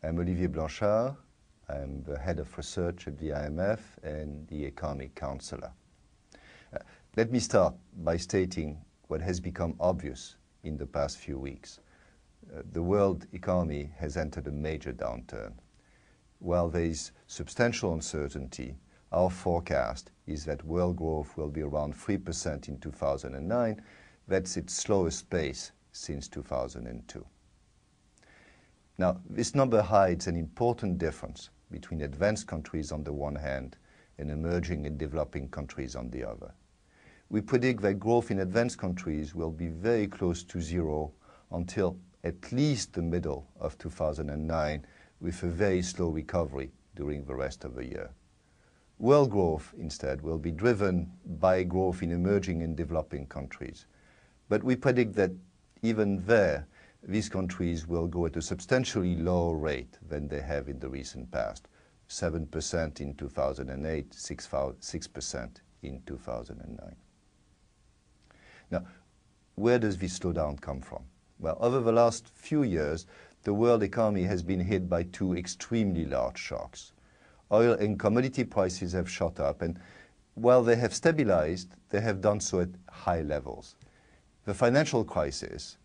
I'm Olivier Blanchard. I'm the head of research at the IMF and the economic counselor. Let me start by stating what has become obvious in the past few weeks. The world economy has entered a major downturn. While there is substantial uncertainty, our forecast is that world growth will be around 3% in 2009. That's its slowest pace since 2002. Now, this number hides an important difference between advanced countries on the one hand and emerging and developing countries on the other. We predict that growth in advanced countries will be very close to zero until at least the middle of 2009, with a very slow recovery during the rest of the year. World growth, instead, will be driven by growth in emerging and developing countries. But we predict that even there, these countries will grow at a substantially lower rate than they have in the recent past, 7% in 2008, 6% in 2009. Now, where does this slowdown come from? Well, over the last few years, the world economy has been hit by two extremely large shocks. Oil and commodity prices have shot up, and while they have stabilized, they have done so at high levels. The financial crisis,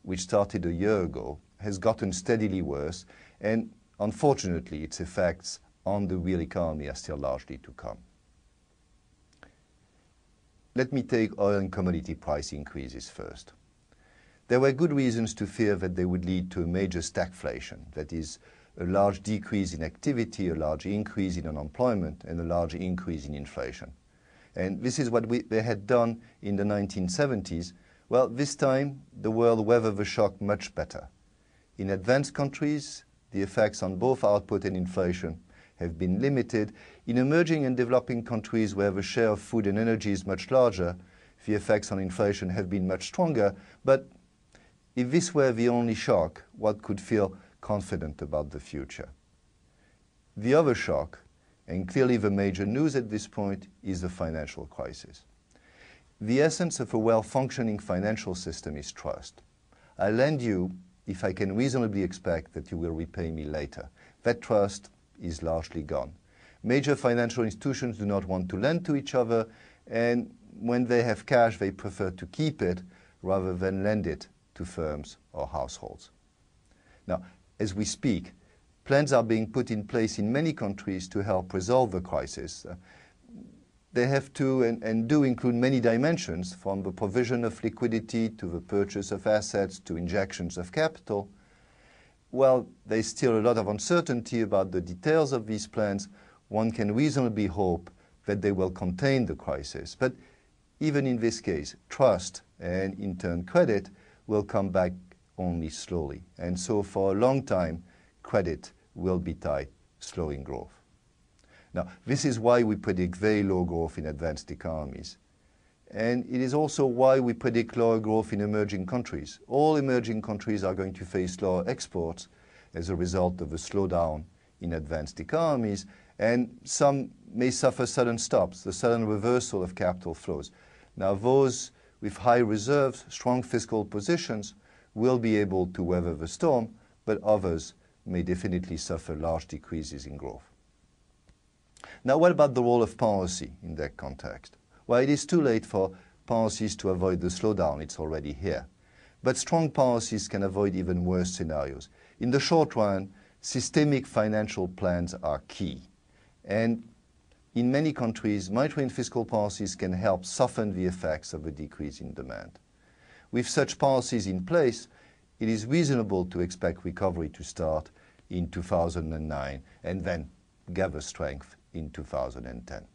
which started a year ago, has gotten steadily worse, and unfortunately its effects on the real economy are still largely to come. Let me take oil and commodity price increases first. There were good reasons to fear that they would lead to a major stagflation, that is, a large decrease in activity, a large increase in unemployment, and a large increase in inflation. And this is what they had done in the 1970s. Well, this time, the world weathered the shock much better. In advanced countries, the effects on both output and inflation have been limited. In emerging and developing countries where the share of food and energy is much larger, the effects on inflation have been much stronger. But if this were the only shock, one could feel confident about the future. The other shock, and clearly the major news at this point, is the financial crisis. The essence of a well-functioning financial system is trust. I lend you if I can reasonably expect that you will repay me later. That trust is largely gone. Major financial institutions do not want to lend to each other, and when they have cash, they prefer to keep it rather than lend it to firms or households. Now, as we speak, plans are being put in place in many countries to help resolve the crisis. They have to and do include many dimensions, from the provision of liquidity to the purchase of assets to injections of capital. While there's still a lot of uncertainty about the details of these plans, one can reasonably hope that they will contain the crisis. But even in this case, trust and in turn credit will come back only slowly. And so for a long time, credit will be tight, slowing growth. Now, this is why we predict very low growth in advanced economies. And it is also why we predict lower growth in emerging countries. All emerging countries are going to face lower exports as a result of a slowdown in advanced economies, and some may suffer sudden stops, the sudden reversal of capital flows. Now, those with high reserves, strong fiscal positions, will be able to weather the storm, but others may definitely suffer large decreases in growth. Now, what about the role of policy in that context? Well, it is too late for policies to avoid the slowdown. It's already here. But strong policies can avoid even worse scenarios. In the short run, systemic financial plans are key. And in many countries, monetary and fiscal policies can help soften the effects of a decrease in demand. With such policies in place, it is reasonable to expect recovery to start in 2009 and then gather strength in 2010.